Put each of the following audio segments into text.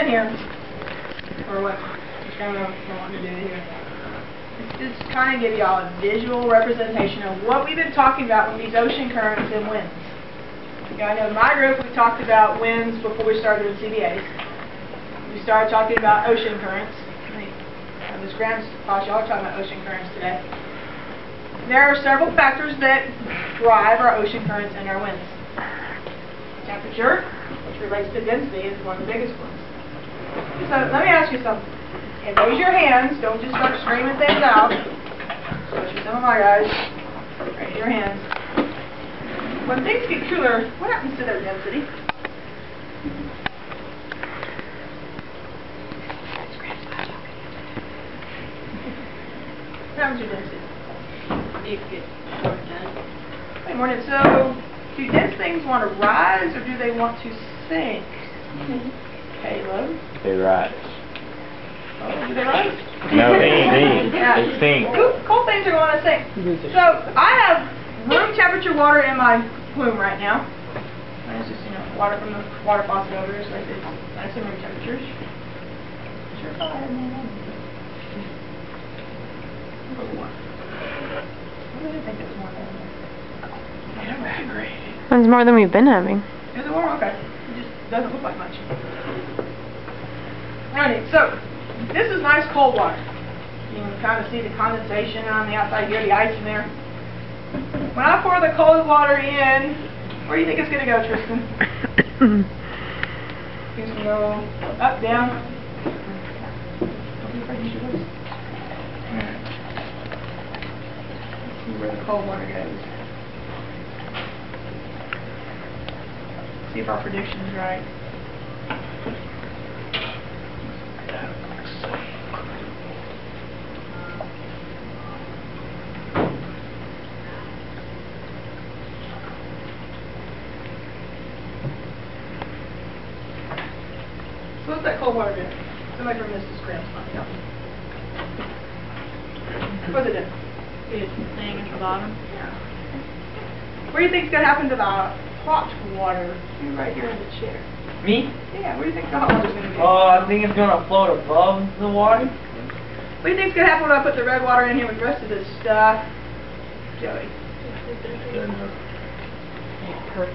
in here, or what I'm wanting to do here, is just kind of give y'all a visual representation of what we've been talking about with these ocean currents and winds. I know in my group we talked about winds before we started with CBAs. We started talking about ocean currents. Ms. Graham's class, y'all are talking about ocean currents today. There are several factors that drive our ocean currents and our winds. Temperature, which relates to density, is one of the biggest ones. So let me ask you something. And raise your hands. Don't just start screaming things out. Especially some of my guys. Raise your hands. When things get cooler, what happens to their density? What happens to density? It gets shortened. Wait a minute. So, do dense things want to rise or do they want to sink? Caleb? They rise. Oh, do they rise? No, they sink. Cold things are going to sink. So I have room temperature water in my plume right now. And it's just, water from the water faucet over here, so it's nice and room temperature. Sure. What do they think it's more than? That's more than we've been having. Is it warm? Okay. It just doesn't look like much. Alright, so this is nice cold water. You can kind of see the condensation on the outside here, the ice in there. When I pour the cold water in, where do you think it's going to go, Tristan? It's going to go up, down. Don't be afraid to use your lips. Let's see where the cold water goes. See if our prediction is right. So what's that cold water do? Somebody from Mrs. Graham's not help me. What's it do? It's staying at the bottom. Yeah. What do you think's going to happen to the hot water? You right here in the chair. Me? Yeah, what do you think the hot water's going to do? I think it's gonna float above the water. What do you think's going to happen when I put the red water in here with the rest of this stuff? Joey.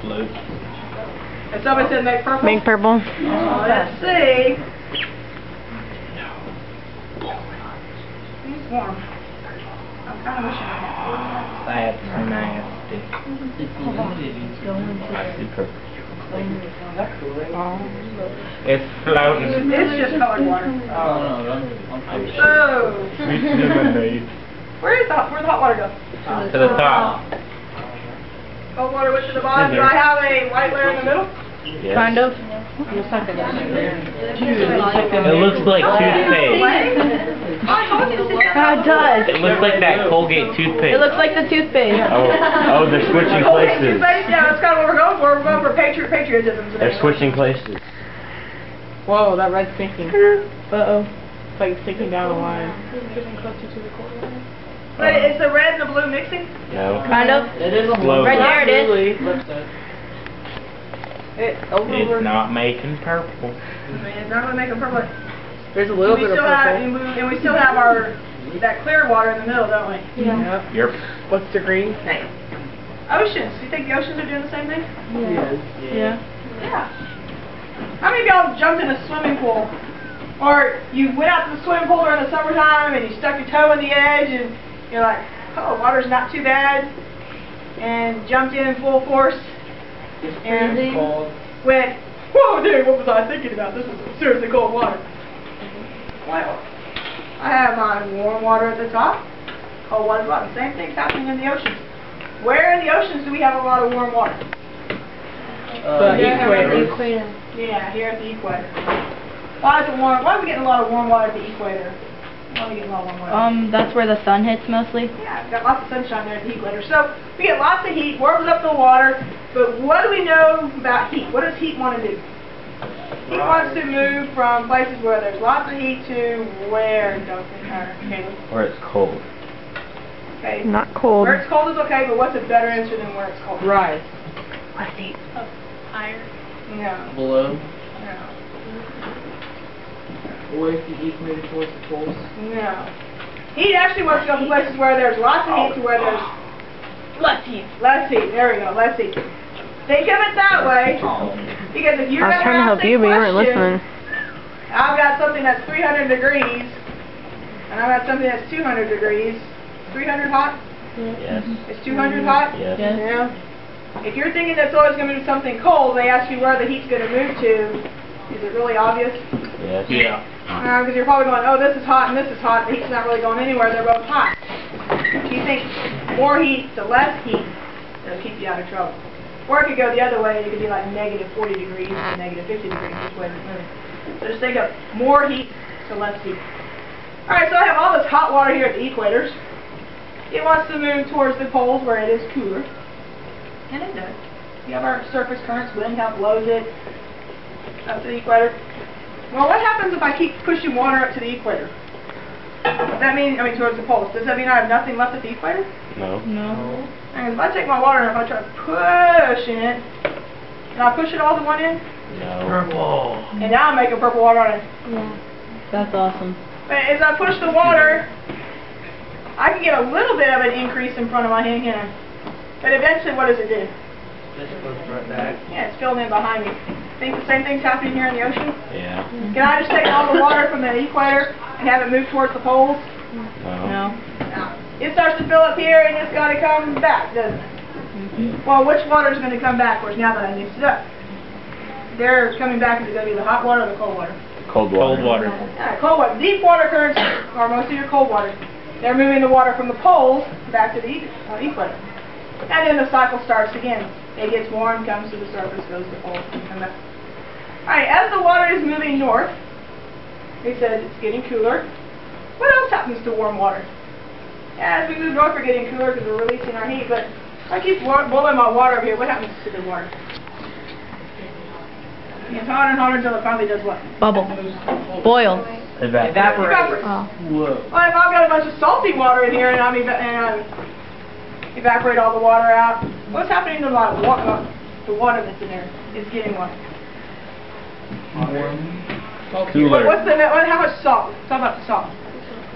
Float. And somebody said make purple? Make purple. Let's see. It's warm. I'm kind of wishing I had That's nasty. I see purple. It's floating. It's just colored water. Oh. Sweet lemonade. Where'd the hot water go? To the top. Cold water went to the bottom. Do I have a white layer in the middle? Yes. Kind of. It looks like toothpaste. It does. It looks like that Colgate toothpaste. It looks like the toothpaste. Oh, they're switching places. Yeah, that's kind of what we're going for. We're going for patriotism today. They're switching places. Whoa, that red's sinking. Uh-oh. It's like sinking down a line. Wait, is the red and the blue mixing? No. Kind of. It is Slowly. Right there it is. It's not making purple. I mean, it's not going to make them purple. There's a little bit of purple. And we still have that clear water in the middle, don't we? Yeah. Yep. What's the green? Oceans. Do you think the oceans are doing the same thing? Yeah. Yeah. How many of y'all jumped in a swimming pool? Or you went out to the swimming pool during the summertime and you stuck your toe in the edge and you're like, oh, water's not too bad, and jumped in full force and went, whoa, dude, what was I thinking about? This is seriously cold water. Well, I have my warm water at the top, cold water at the bottom. Same thing's happening in the oceans. Where in the oceans do we have a lot of warm water? The equator. Yeah, here at the equator. Why are we getting a lot of warm water at the equator? Why are we getting a lot of warm water? That's where the sun hits mostly. Yeah, we've got lots of sunshine there at the equator. So we get lots of heat, warms up the water, but what do we know about heat? What does heat want to do? Heat wants to move from places where there's lots of heat to where, Caleb? Where it's cold. Okay. Not cold. Where it's cold is okay, but what's a better answer than where it's cold? Rise. Higher. No. Below. No. Or if the heat's moving towards the poles. No. Heat actually wants to go to places where there's lots of heat to where there's Less heat. less heat. There we go, less heat. Think of it that way, because if you're I was going trying to help you, but you weren't listening. I've got something that's 300 degrees, and I've got something that's 200 degrees. 300 hot? Yes. Is 200 hot? Yes. Yeah. If you're thinking that's always going to be something cold, they ask you where the heat's going to move to. Is it really obvious? Yes. Yeah. Because you're probably going, oh, this is hot and this is hot. The heat's not really going anywhere. They're both hot. If you think more heat to less heat, it'll keep you out of trouble. Or it could go the other way, and it could be like negative 40 degrees to negative 50 degrees, which way it moves. So just think of more heat to less heat. Alright, so I have all this hot water here at the equators. It wants to move towards the poles where it is cooler. And it does. We have our surface currents, wind help blows it up to the equator. Well, what happens if I keep pushing water up to the equator? Does that mean, towards the poles? Does that mean I have nothing left at the equator? No. No. And if I take my water and if I try pushing it, can I push it all to one end? No. Purple. And now I'm making purple water on it. Yeah. That's awesome. But as I push the water, I can get a little bit of an increase in front of my hand here. But eventually, what does it do? Just goes right back. Yeah, it's filled in behind me. Think the same thing's happening here in the ocean? Yeah. Can I just take all the water from the equator and have it move towards the poles? No. No. It starts to fill up here and it's got to come back, doesn't it? Well, which water is going to come backwards now that I mixed it up? They're coming back. Is it going to be the hot water or the cold water? Cold water. Cold water. Cold water. Deep water currents are most of your cold water. They're moving the water from the poles back to the equator. And then the cycle starts again. It gets warm, comes to the surface, goes to the poles, and comes back. Alright, as the water is moving north, it says it's getting cooler. What else happens to warm water? As we move north, we're getting cooler because we're releasing our heat, but if I keep boiling my water over here, what happens to the water? It gets hotter and hotter until it finally does what? Bubble. Boil. Evaporate. Oh. Whoa. Well, if I've got a bunch of salty water in here and I evaporate all the water out, what's happening to the water that's in there? It's getting what? Cooler. How much salt? Talk about the salt.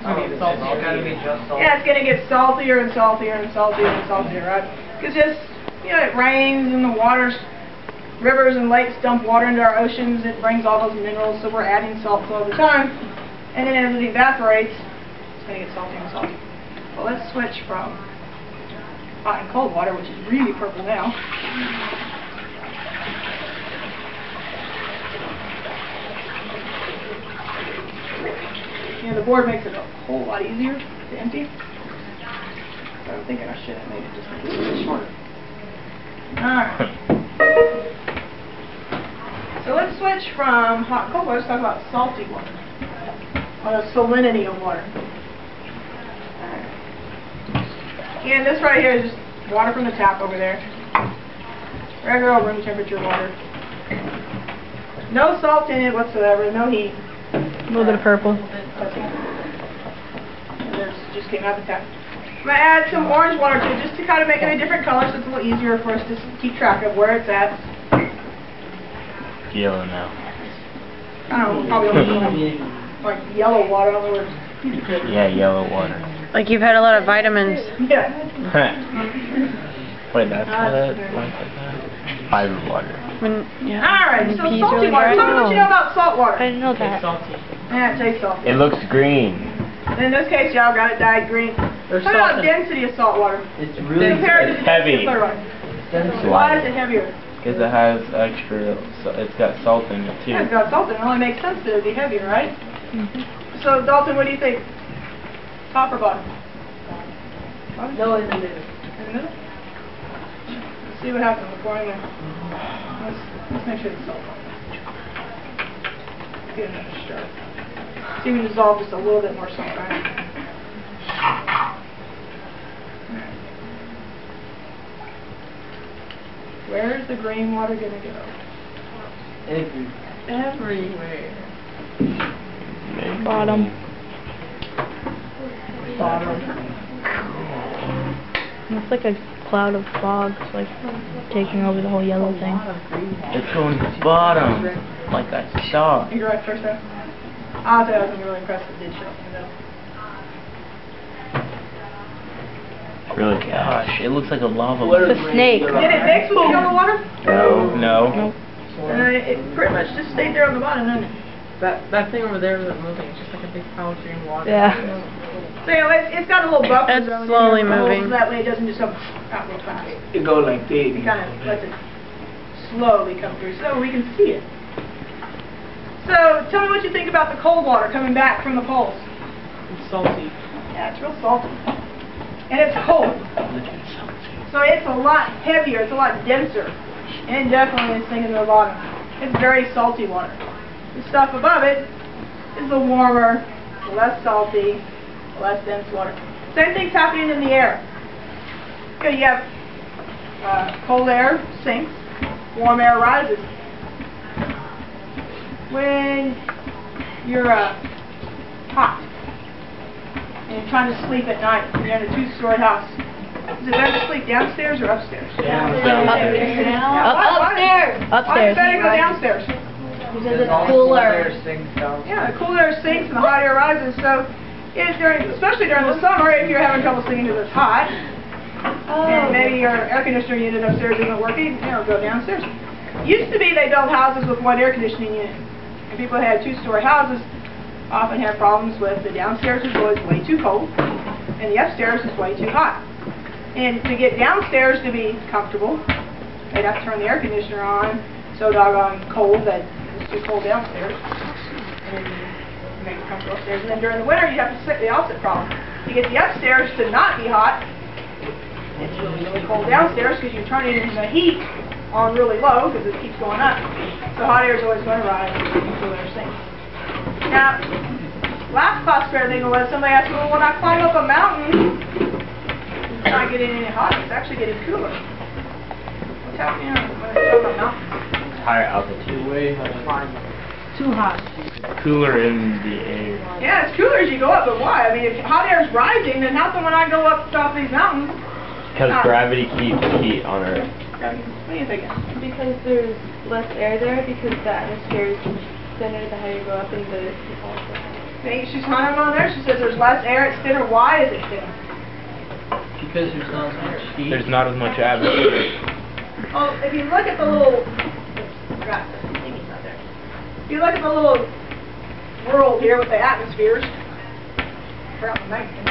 It's gotta be just salt. Yeah, it's going to get saltier and saltier and saltier and saltier, right? Because just, it rains and the rivers and lakes dump water into our oceans. It brings all those minerals, so we're adding salts all the time. And then as it evaporates, it's going to get saltier and saltier. Well, let's switch from hot and cold water, which is really purple now. The board makes it a whole lot easier to empty. But I'm thinking I should have made it just a little bit shorter. Alright. So let's switch from hot and cold water. Let's talk about salty water. Or the salinity of water. And this right here is just water from the tap over there. Regular room temperature water. No salt in it whatsoever, no heat. A little bit of purple. And there's just came out the tap. I'm going to add some orange water to it just to kind of make it a different color so it's a little easier for us to keep track of where it's at. Yellow now. I don't know, probably like yellow water, in other words. Yeah, yellow water. Like you've had a lot of vitamins. Yeah. Wait, that's how that like that? Fiber water. Alright, so peas salty really water. dry? Tell me what you know about salt water. I didn't know It's that. salty. Yeah, it tastes salty. It looks green. In this case, y'all got it dyed green. There's Talk about salt in it. density of salt water. It's really Compared to It's the heavy. density of clear water. dense. Why is it heavier? Because it has extra, it's got salt in it too. Yeah, it's got salt in it. It only makes sense that it would be heavier, right? So, Dalton, what do you think? Top or bottom? Bottom? No, in the middle. In the middle? Let's see what happens before I go. Let's make sure it's salt. Get another stir. See if we dissolve just a little bit more salt, right? Where's the green water gonna go? Everywhere. Bottom. Looks like a cloud of fog, like taking over the whole yellow thing. It's going to the bottom, like I saw. You're right, first half. I'll say I was really impressed with it did show up in the middle. Really, gosh, it looks like a lava. It's a snake. Did it mix with the yellow water? No, no. Nope. It pretty much just stayed there on the bottom, didn't it? That thing over there isn't moving. It's just like a big pile of green water. Yeah. So anyway, it's got a little buffer It's zone in slowly here, so moving. that way it doesn't just go out real fast. It go like this. It kind of lets it slowly come through so we can see it. So tell me what you think about the cold water coming back from the poles. It's salty. Yeah, it's real salty. And it's cold. So it's a lot heavier, it's a lot denser. And it definitely is sinking to the bottom. It's very salty water. The stuff above it is the warmer, less salty, less dense water. Same thing's happening in the air. Okay, you have cold air sinks, warm air rises. When you're hot and you're trying to sleep at night, and you're in a 2-story house, is it better to sleep downstairs or upstairs? Downstairs. Upstairs. Why is it better to go Upstairs. downstairs? Because it's cooler. Yeah, the cool air sinks and the hot air rises, so especially during the summer, if you're having trouble sleeping because it's hot, and maybe your air conditioner unit upstairs isn't working, go downstairs. Used to be they built houses with one air conditioning unit, and people who had 2-story houses often had problems with the downstairs is always way too cold, and the upstairs is way too hot. And to get downstairs to be comfortable, they'd have to turn the air conditioner on so doggone cold that it's too cold downstairs, and make it comfortable upstairs. And then during the winter, you have to sit the opposite problem. To get the upstairs to not be hot, it's really, really cold downstairs because you're turning the heat on really low because it keeps going up. So hot air is always going to rise and cool air sinks. Now, last class fair thing was somebody asked me, well, when I climb up a mountain, it's not getting any hotter, it's actually getting cooler. What's happening when it's up a mountain? Higher altitude. Way high. Too hot. Cooler in the air. Yeah, it's cooler as you go up, but why? I mean, if hot air is rising, then how come when I go up top of these mountains? Because gravity keeps heat on Earth. What do you think? Because there's less air there, because the atmosphere is thinner the higher you go up, and the Maybe she's hunting on there. She says there's less air, it's thinner. Why is it thinner? Because there's not as much heat. There's not as much atmosphere. Well, if you look at the little, if you look at the little world here with the atmospheres, forgot the magazine.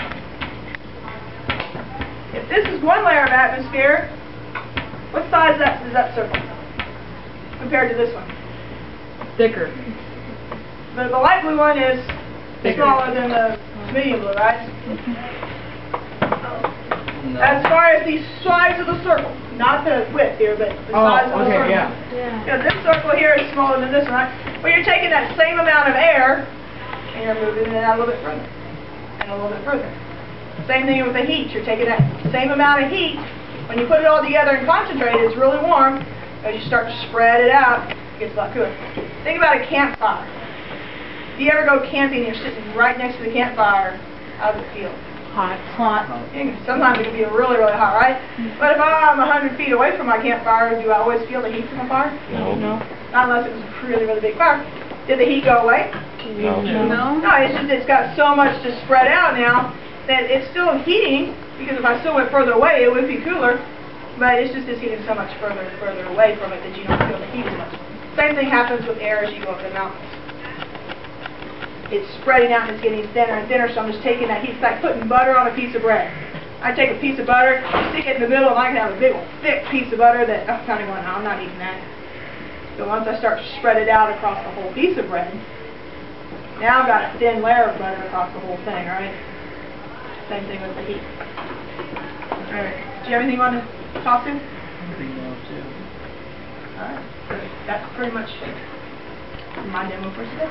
If this is one layer of atmosphere, what size is that circle compared to this one? Thicker. The light blue one is smaller than the medium blue, right? No. As far as the size of the circle, not the width here, but the size of the circle. Yeah, this circle here is smaller than this one, right? Well, you're taking that same amount of air, and you're moving it out a little bit further, and a little bit further. Same thing with the heat. You're taking that same amount of heat. When you put it all together and concentrate it, it's really warm. As you start to spread it out, it gets a lot cooler. Think about a campfire. If you ever go camping and you're sitting right next to the campfire, how does it feel? Hot. Hot. Sometimes it can be really, really hot, right? But if I'm 100 feet away from my campfire, do I always feel the heat from the fire? No. Not unless it was a really, really big fire. Did the heat go away? No. No, it's just it's got so much to spread out now that it's still heating, because if I still went further away, it would be cooler, but it's just getting so much further and further away from it that you don't feel the heat as much. Same thing happens with air as you go up the mountains. It's spreading out and it's getting thinner and thinner, so I'm just taking that heat. It's like putting butter on a piece of bread. I take a piece of butter, stick it in the middle, and I can have a big, thick piece of butter that I'm kind of going, no, I'm not eating that. So once I start to spread it out across the whole piece of bread, now I've got a thin layer of butter across the whole thing, right? Same thing with the heat. Alright, do you have anything you want to talk to? Alright, so that's pretty much my demo for today.